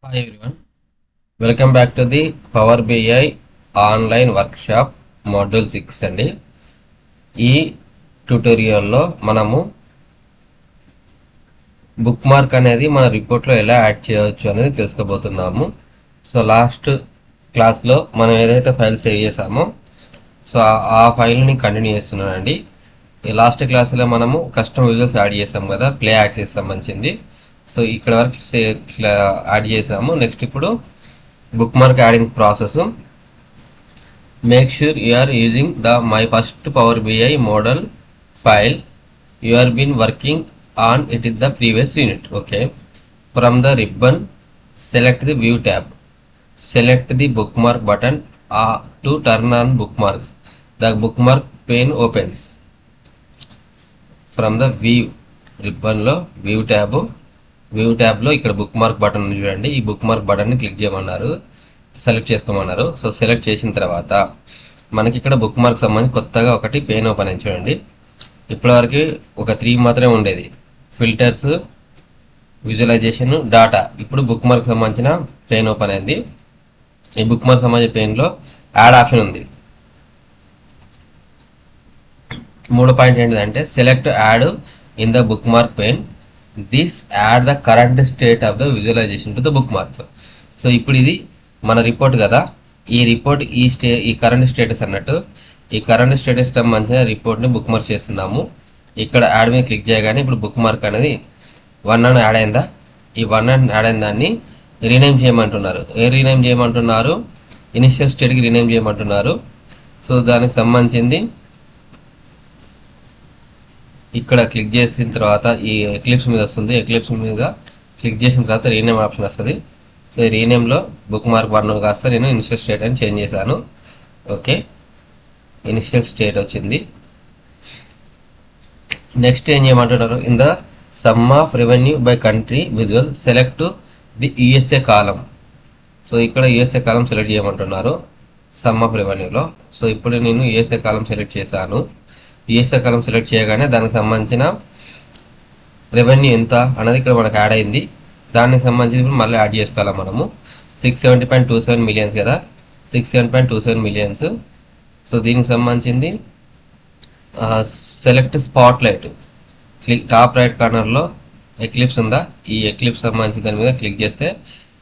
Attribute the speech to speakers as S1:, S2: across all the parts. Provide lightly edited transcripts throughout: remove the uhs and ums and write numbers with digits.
S1: Hi everyone, welcome back to the Power BI online workshop module 6 అండి. ఈ ట్యుటోరియల్లో మనము బుక్ మార్క్ అనేది మన రిపోర్ట్లో ఎలా యాడ్ చేయవచ్చు అనేది తెలుసుకోబోతున్నాము. సో లాస్ట్ క్లాస్లో మనం ఏదైతే ఫైల్ సేవ్ చేసామో సో ఆ ఫైల్ని కంటిన్యూ చేస్తున్నానండి. ఈ లాస్ట్ క్లాస్లో మనము కస్టమ్ విజువల్స్ యాడ్ చేసాం కదా, ప్లే యాక్సెస్ సంబంధించింది. సో ఇక్కడ వరకు యాడ్ చేసాము. నెక్స్ట్ ఇప్పుడు book mark adding process. Make sure you are using the my first Power BI model file you have been working on it in the previous unit. Okay, from the ribbon select the view tab, select the bookmark button to turn on bookmarks. The bookmark pane opens. From the view ribbon lo view tab లో ఇక్కడ book mark button ఉంది చూడండి. ఈ book mark button ని click చేయమన్నారు, select చేసుకోమన్నారు. So select చేసిన తర్వాత మనకి ఇక్కడ బుక్ మార్క్ సంబంధించి కొత్తగా ఒకటి పెయిన్ ఓపెన్ అయింది చూడండి. ఇప్పటివరకు ఒక 3 మాత్రమే ఉండేది, ఫిల్టర్స్, విజువలైజేషన్, డాటా. ఇప్పుడు బుక్ మార్క్ సంబంధించిన పెయిన్ ఓపెన్ అయింది. ఈ బుక్ మార్క్ సంబంధించిన పెయిన్లో యాడ్ ఆప్షన్ ఉంది. 3 పాయింట్ ఏంటిదంటే select add in the bookmark pane, this add the current state of the visualization to the bookmark. So ఇప్పుడు ఇది మన రిపోర్ట్ కదా, ఈ రిపోర్ట్ ఈ కరెంట్ స్టేటస్ అన్నట్టు ఈ కరెంట్ స్టేటస్ సంబంధించిన రిపోర్ట్ని బుక్ మార్క్ చేస్తున్నాము. ఇక్కడ యాడ్ మీద క్లిక్ చేయగానే ఇప్పుడు బుక్ మార్క్ అనేది 1 అని యాడ్ అయిందా, ఈ 1 అని యాడ్ అయిన దాన్ని రీనేమ్ చేయమంటున్నారు. రీనేమ్ చేయమంటున్నారు, ఇనిషియల్ స్టేట్కి రీనేమ్ చేయమంటున్నారు. సో దానికి సంబంధించింది ఇక్కడ క్లిక్ చేసిన తర్వాత ఈ ఎక్లిప్స్ మీద వస్తుంది. ఎక్లిప్స్ మీద క్లిక్ చేసిన తర్వాత రీనేమ్ ఆప్షన్ వస్తుంది. సో ఈ రీనేమ్లో బుక్ మార్క్ 1 కాస్త నేను ఇనిషియల్ స్టేట్ అని చేంజ్ చేశాను. ఓకే, ఇనిషియల్ స్టేట్ వచ్చింది. నెక్స్ట్ ఏం చేయమంటున్నారు, in the sum of revenue by country visual select the USA column. So ఇక్కడ యుఎస్ఏ కాలం సెలెక్ట్ చేయమంటున్నారు సమ్ ఆఫ్ రెవెన్యూలో. సో ఇప్పుడు నేను యుఎస్ఏ కాలం సెలెక్ట్ చేశాను. యుఎస్ఏ కాలం సెలెక్ట్ చేయగానే దానికి సంబంధించిన రెవెన్యూ ఎంత అనేది ఇక్కడ మనకు యాడ్ అయింది. దానికి సంబంధించి మళ్ళీ యాడ్ చేసుకోవాలి మనము. 670.27 మిలియన్స్ కదా, 67.27 మిలియన్స్. సో దీనికి సంబంధించింది select spot light, top right కార్నర్లో ఎక్లిప్స్ ఉందా, ఈ ఎక్లిప్స్ సంబంధించిన దాని మీద క్లిక్ చేస్తే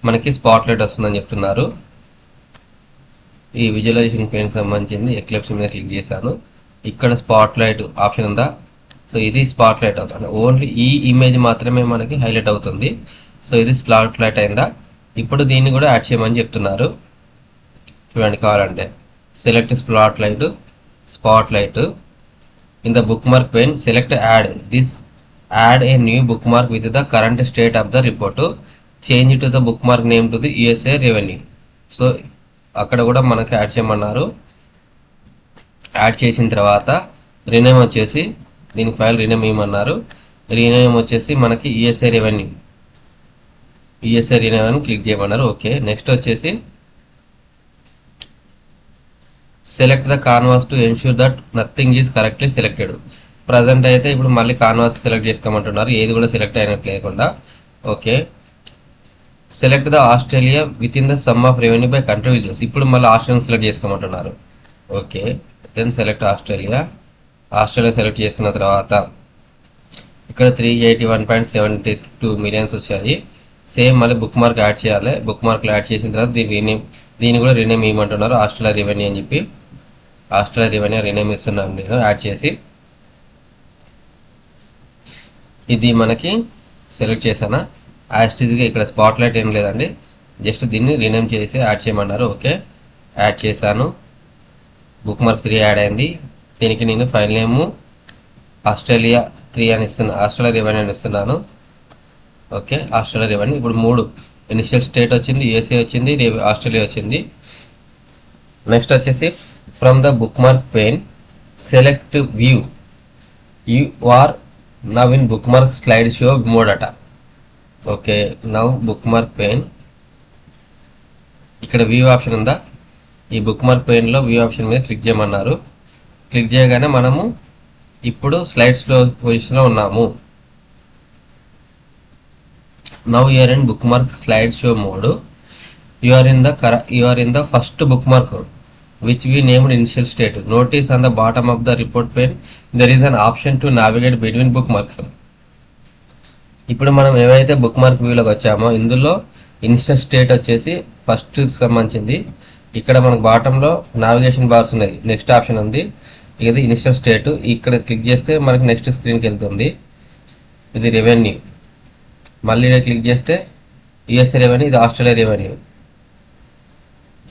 S1: మనకి స్పాట్ లైట్ వస్తుందని చెప్తున్నారు. ఈ విజువలైజేషన్ పెయిన్ సంబంధించింది ఎక్లిప్స్ మీద క్లిక్ చేశాను. ఇక్కడ స్పాట్ లైట్ ఆప్షన్ ఉందా, సో ఇది స్పాట్ లైట్ అవుతుంది. ఓన్లీ ఈ ఇమేజ్ మాత్రమే మనకి హైలైట్ అవుతుంది. సో ఇది స్పాట్ లైట్ అయిందా. ఇప్పుడు దీన్ని కూడా యాడ్ చేయమని చెప్తున్నారు చూడండి. కావాలంటే select spot light in the bookmark pane, select add this, add a new book mark with the current state of the report, change to the book mark name to the USA revenue. So అక్కడ కూడా మనకి add చేయమన్నారు. Add చేసిన తర్వాత rename వచ్చేసి దీనికి file rename ఇవ్వమన్నారు. Rename వచ్చేసి మనకి యుఎస్ఏ రెవెన్యూ అని క్లిక్ చేయమన్నారు. ఓకే, నెక్స్ట్ వచ్చేసి select the canvas to ensure that nothing is correctly selected. Present అయితే ఇప్పుడు మళ్ళీ కాన్వాస్ సెలెక్ట్ చేసుకోమంటున్నారు, ఏది కూడా సెలెక్ట్ అయినట్టు లేకుండా. Okay, select the Australia with in the sum of revenue by country visuals. ఇప్పుడు మళ్ళీ ఆస్ట్రేలియా సెలెక్ట్ చేసుకోమంటున్నారు. Okay, then select Australia select చేసుకున్న తర్వాత ఇక్కడ 381.72 మిలియన్స్ వచ్చాయి. సేమ్ మళ్ళీ బుక్ మార్క్ యాడ్ చేయాలి. బుక్ మార్క్లో యాడ్ చేసిన తర్వాత దీన్ని కూడా రీనేమ్ ఇవ్వమంటున్నారు, ఆస్ట్రేలియా రెవెన్యూ అని చెప్పి. ఆస్ట్రేలియా రెవెన్యూ రీనేమ్ ఇస్తున్నాను నేను యాడ్ చేసి. ఇది మనకి సెలెక్ట్ చేశానా, యాస్టీజ్గా ఇక్కడ స్పాట్ లైట్ ఏం లేదండి, జస్ట్ దీన్ని రీనేమ్ చేసి యాడ్ చేయమన్నారు. ఓకే, యాడ్ చేశాను. బుక్ మార్క్ 3 యాడ్ అయింది. దీనికి నేను ఫైల్ నేమ్ ఆస్ట్రేలియా 3 అని ఇస్తున్నాను, ఆస్ట్రేలియా రెవెన్యూ అని ఇస్తున్నాను. Okay, Australia revenue. ఇప్పుడు 3 ఇనిషియల్ స్టేట్ వచ్చింది, యుఎస్ఏ వచ్చింది, ఆస్ట్రేలియా వచ్చింది. నెక్స్ట్ వచ్చేసి from the bookmark pane select view, you are now in bookmark slide show mode అట. Okay, now bookmark pane, ఇక్కడ view option ఉందా, ఈ bookmark పెయిన్లో వ్యూ ఆప్షన్ మీద క్లిక్ చేయమన్నారు. క్లిక్ చేయగానే మనము ఇప్పుడు స్లైడ్స్లో పొజిషన్లో ఉన్నాము. Now you are in bookmark slideshow mode. You are in the first bookmark, which we named initial state. Notice on the bottom of the report pane there is an option to navigate between bookmarks. ఇప్పుడు మనం ఏవైతే book mark వ్యూలోకి వచ్చామో ఇందులో instant state వచ్చేసి first సంబంధించింది. ఇక్కడ మనకు బాటంలో నావిగేషన్ బార్స్ ఉన్నాయి, నెక్స్ట్ ఆప్షన్ ఉంది, ఇది ఇన్స్టెంట్ స్టేట్. ఇక్కడ క్లిక్ చేస్తే మనకి నెక్స్ట్ స్క్రీన్కి వెళ్తుంది. ఇది రెవెన్యూ. మళ్ళీ క్లిక్ చేస్తే యుఎస్ఏ రెవెన్యూ, ఇది ఆస్ట్రేలియా రెవెన్యూ.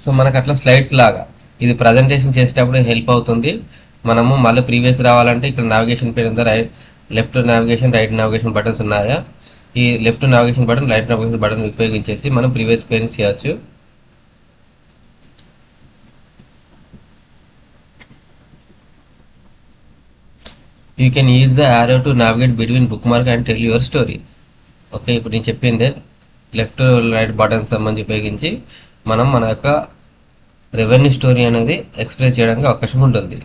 S1: సో మనకు అట్లా స్లైడ్స్ లాగా ఇది ప్రజెంటేషన్ చేసేటప్పుడు హెల్ప్ అవుతుంది. మనము మళ్ళీ ప్రీవియస్ రావాలంటే ఇక్కడ నావిగేషన్ పేరు ఉందా, left navigation right navigation buttons ఉన్నాయా, ఈ left navigation button right navigation button ఉపయోగించేసి మనం ప్రీవియస్ పేరు చేయొచ్చు. You can use the arrow to navigate between bookmark and tell your story. Okay, ఇప్పుడు నేను చెప్పిందే లెఫ్ట్ రైట్ బటన్స్ సంబంధించి ఉపయోగించి మనం మన యొక్క రెవెన్యూ స్టోరీ అనేది ఎక్స్ప్రెస్ చేయడానికి అవకాశం ఉంటుంది.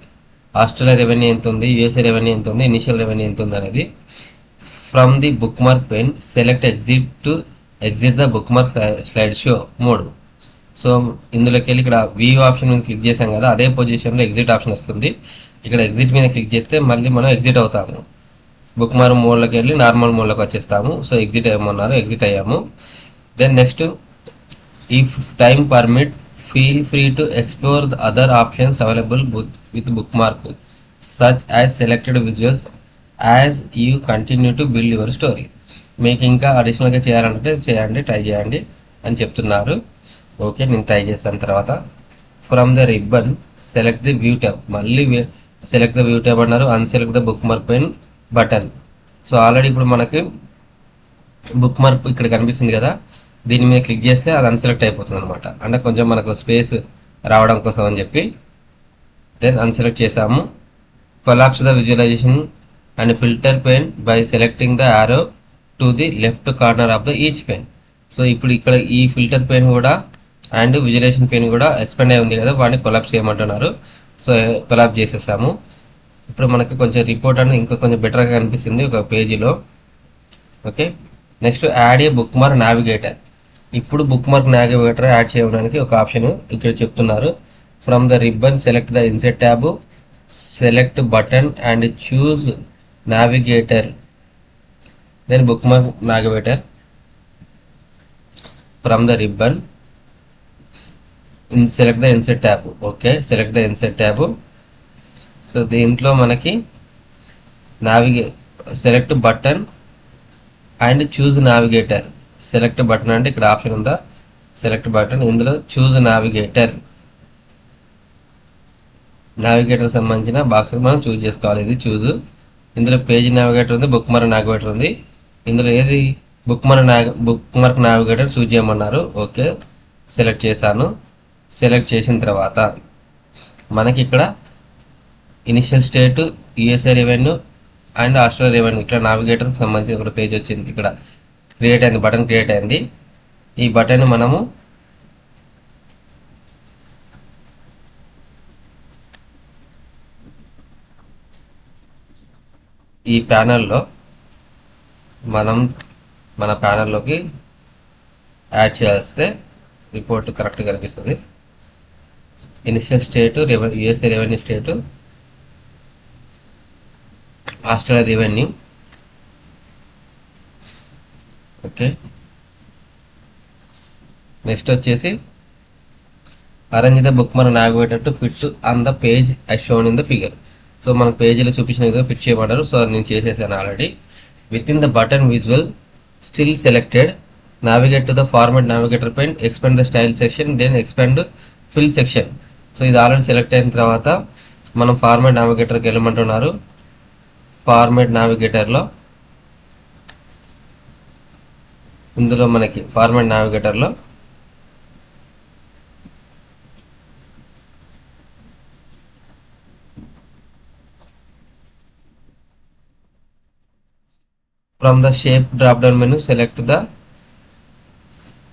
S1: ఆస్ట్రేలియా రెవెన్యూ ఎంత ఉంది, యూఎస్ఏ రెవెన్యూ ఎంత ఉంది, ఇనిషియల్ రెవెన్యూ ఎంత ఉంది అనేది. From the book mark pen select exit to exit the bookmark slide show mode. So ఇందులోకి వెళ్ళి ఇక్కడ వ్యూ ఆప్షన్ మీద క్లిక్ చేసాం కదా, అదే పొజిషన్లో ఎగ్జిట్ ఆప్షన్ వస్తుంది. ఇక్కడ ఎగ్జిట్ మీద క్లిక్ చేస్తే మళ్ళీ మనం ఎగ్జిట్ అవుతాము. బుక్ మార్క్ మోడ్లోకి వెళ్ళి నార్మల్ మోడ్లోకి వచ్చేస్తాము. సో ఎగ్జిట్ అయ్యమన్నారు, ఎగ్జిట్ అయ్యాము. Then next, if time permit feel free to explore the other options available with bookmark, such as selected visuals as you continue to build your story. మీకు ఇంకా అడిషనల్గా చేయాలంటే చేయండి, ట్రై చేయండి అని చెప్తున్నారు. ఓకే, నేను ట్రై చేస్తాను. తర్వాత from the ribbon select the view tab. మళ్ళీ సెలెక్ట్ ద వ్యూ ట్యాబ్ అన్నారు, unselect the book mark pen button. So already ఇప్పుడు మనకి బుక్ మార్క్ ఇక్కడ కనిపిస్తుంది కదా, దీని మీద క్లిక్ చేస్తే అది అన్సెలెక్ట్ అయిపోతుంది అనమాట. అంటే కొంచెం మనకు స్పేస్ రావడం కోసం అని చెప్పి దెన్ అన్సెలెక్ట్ చేసాము. Collapse the visualization and filter pane by selecting the arrow to the left corner of the each pane. So ఇప్పుడు ఇక్కడ ఈ ఫిల్టర్ పెన్ కూడా అండ్ విజువలైజేషన్ పెన్ కూడా ఎక్స్పెండ్ అయి ఉంది కదా, వాటిని కొలాప్స్ చేయమంటున్నారు. సో కొలాప్స్ చేసేసాము. ఇప్పుడు మనకి కొంచెం రిపోర్ట్ అనేది ఇంకా కొంచెం బెటర్గా కనిపిస్తుంది ఒక పేజీలో. Okay, next add a bookmark navigator. ఇప్పుడు బుక్ మార్క్ నావిగేటర్ యాడ్ చేయడానికి ఒక ఆప్షన్ ఇక్కడ చెప్తున్నారు. From the ribbon select the insert tab, select button and choose navigator, then bookmark navigator. From the ribbon select the insert tab. Okay, select the insert tab. So దీంట్లో మనకి select button and choose navigator. Select button అంటే ఇక్కడ option ఉందా, select button, ఇందులో choose navigator, navigator సంబంధించిన box మనం choose చేసుకోవాలి. ఇది చూజ్. ఇందులో పేజీ నావిగేటర్ ఉంది, బుక్ మార్క్ నావిగేటర్ ఉంది. ఇందులో ఏది బుక్ మార్క్ నావిగేటర్ చూజ్ చేయమన్నారు. ఓకే, సెలెక్ట్ చేశాను. సెలెక్ట్ చేసిన తర్వాత మనకి ఇక్కడ initial state, USA revenue and Australia revenue ఇట్లా నావిగేటర్కి సంబంధించిన ఒక పేజ్ వచ్చింది. ఇక్కడ క్రియేట్ అయింది, బటన్ క్రియేట్ అయింది. ఈ బటన్ మనము ఈ ప్యానల్లో మనం మన ప్యానల్లోకి యాడ్ చేస్తే రిపోర్ట్ కరెక్ట్గా కనిపిస్తుంది. Initial state USA revenue state, Australia revenue. Okay, next వచ్చేసి arrange the bookmark navigator to fit on the page as shown in the figure. So మన పేజీలో చూపించిన విధంగా ఫిట్ చేయమంటారు. సో నేను చేసేసాను already. With in the button visual still selected, navigate to the format navigator pane, expand the style section, then expand fill section. So ఇది already select అయిన తర్వాత మనం ఫార్మాట్ నావిగేటర్కి వెళ్ళమంటున్నారు. ఫార్మాట్ నావిగేటర్లో ఇందులో మనకి ఫార్మాట్ నావిగేటర్లో from the shape drop down menu select the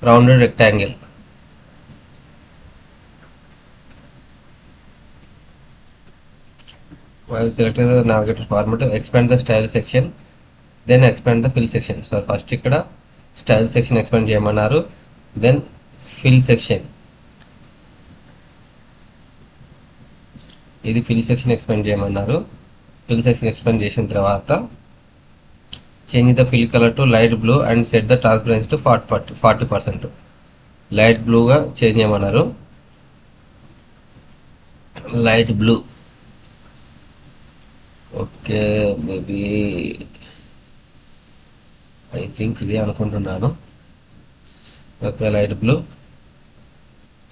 S1: rounded rectangle. while selecting the navigator format, expand the style section, then expand the fill section. So first ఇక్కడ style section expand చేయమన్నారు. Then fill section, ఇది fill section expand చేయమన్నారు. Fill section expand చేసిన తర్వాత change the fill colour to light blue and set the transparency to 40%. Light బ్లూగా change చేయమన్నారు. Light blue, okay maybe I think ఇది అనుకుంటున్నాను. Okay light blue,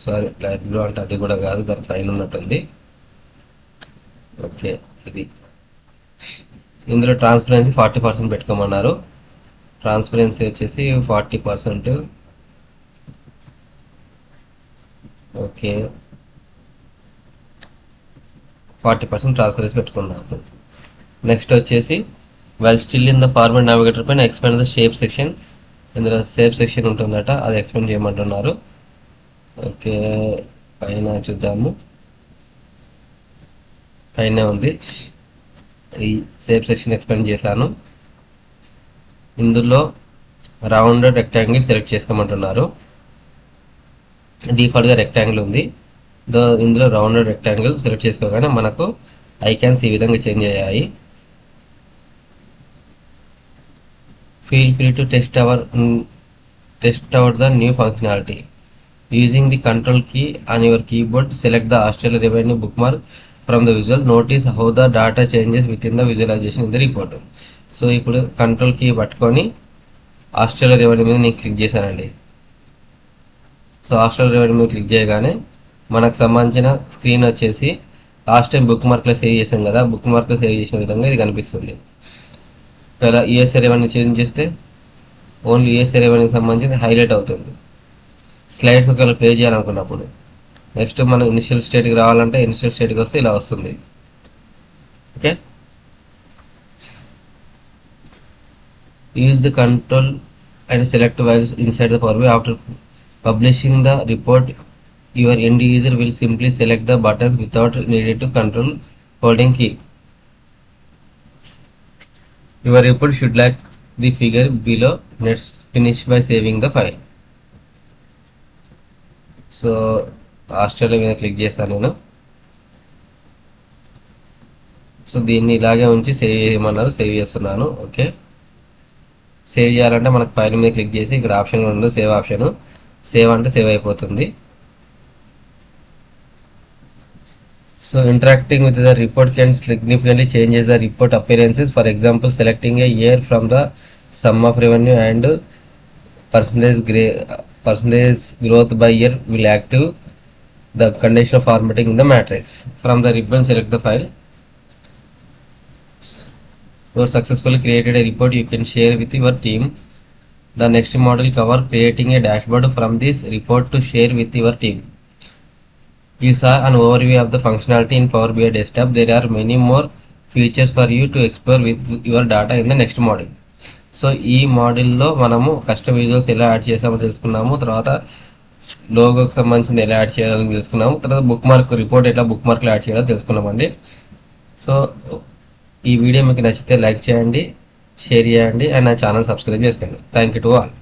S1: sorry light blue అంటే అది కూడా కాదు, దాని పైన ఉన్నట్టుంది. ఓకే ఇది, ఇందులో ట్రాన్స్పరెన్సీ 40% పెట్టుకోమన్నారు. ట్రాన్స్పరెన్సీ వచ్చేసి 40%. ఓకే 40% ట్రాన్స్పరెన్సీ పెట్టుకున్నాము. నెక్స్ట్ వచ్చేసి while still in the forward navigator పైన ఎక్స్పాండ్ ద షేప్ సెక్షన్, ఇందులో షేప్ సెక్షన్ ఉంటుందట, అది ఎక్స్పాండ్ చేయమంటున్నారు. ఓకే పైన చూద్దాము, పైన ఉంది. ఈ షేప్ సెక్షన్ ఎక్స్పాండ్ చేశాను. ఇందులో రౌండెడ్ రెక్టాంగిల్ సెలెక్ట్ చేసుకోమంటున్నారు. డిఫాల్ట్గా రెక్టాంగిల్ ఉంది. ఇందులో రౌండెడ్ రెక్టాంగిల్ సెలెక్ట్ చేసుకోగానే మనకు ఐకాన్స్ ఈ విధంగా చేంజ్ అయ్యాయి. Feel free to test out the new functionality using the control key on your keyboard. Select the Australia revenue bookmark from the visual. Notice how the data changes with in the visualization in the report. So ఇప్పుడు control key పట్టుకొని Australia revenue మీద నేను click చేశానండి. సో Australia revenue మీద click చేయగానే మనకు సంబంధించిన స్క్రీన్ వచ్చేసి లాస్ట్ టైం బుక్ మార్క్లో సేవ్ చేసాం కదా, బుక్ మార్క్లో సేవ్ చేసిన విధంగా ఇది కనిపిస్తుంది. ఒకవేళ యూఎస్ఏ రెవెన్యూ చేంజ్ చేస్తే ఓన్లీ యూఎస్ఏ రెవెన్యూకి సంబంధించి హైలైట్ అవుతుంది. స్లైడ్స్ ఒకవేళ ప్లే చేయాలనుకున్నప్పుడు నెక్స్ట్ మనం ఇనిషియల్ స్టేట్కి రావాలంటే ఇనిషియల్ స్టేట్కి వస్తే ఇలా వస్తుంది. Okay, use the control and select values inside the power BI. After publishing the report your end user will simply select the buttons without needing to control holding key. Your report should like the figure below. Let's finish by saving the file. So Australia మీద click చేస్తాను నేను. So దీన్ని ఇలాగే ఉంచి save చేయమన్నారు, save చేస్తున్నాను. Okay, save చేయాలంటే మనకు ఫైల్ మీద క్లిక్ చేసి ఇక్కడ ఆప్షన్ ఉంది సేవ్ ఆప్షన్, సేవ్ అంటే సేవ్ అయిపోతుంది. So interacting with the report can significantly changes the report appearances. For example, selecting a year from the sum of revenue and percentage growth by year will active the condition of formatting in the matrix. From the ribbon, select the file. You successfully created a report you can share with your team. The next module cover creating a dashboard from this report to share with your team. You saw an overview of the functionality in Power BI desktop. There are many more features for you to explore with your data in the next module. So ఈ మోడల్లో మనము custom visuals ఎలా add చేసామో తెలుసుకున్నాము, తర్వాత లోగోకి సంబంధించింది ఎలా add చేయాలని తెలుసుకున్నాము, తర్వాత బుక్ మార్క్ రిపోర్ట్ ఎట్లా బుక్ మార్క్లో యాడ్ చేయాలో తెలుసుకున్నామండి. సో ఈ వీడియో మీకు నచ్చితే లైక్ చేయండి, షేర్ చేయండి అండ్ నా ఛానల్ సబ్స్క్రైబ్ చేసుకోండి. Thank you to all.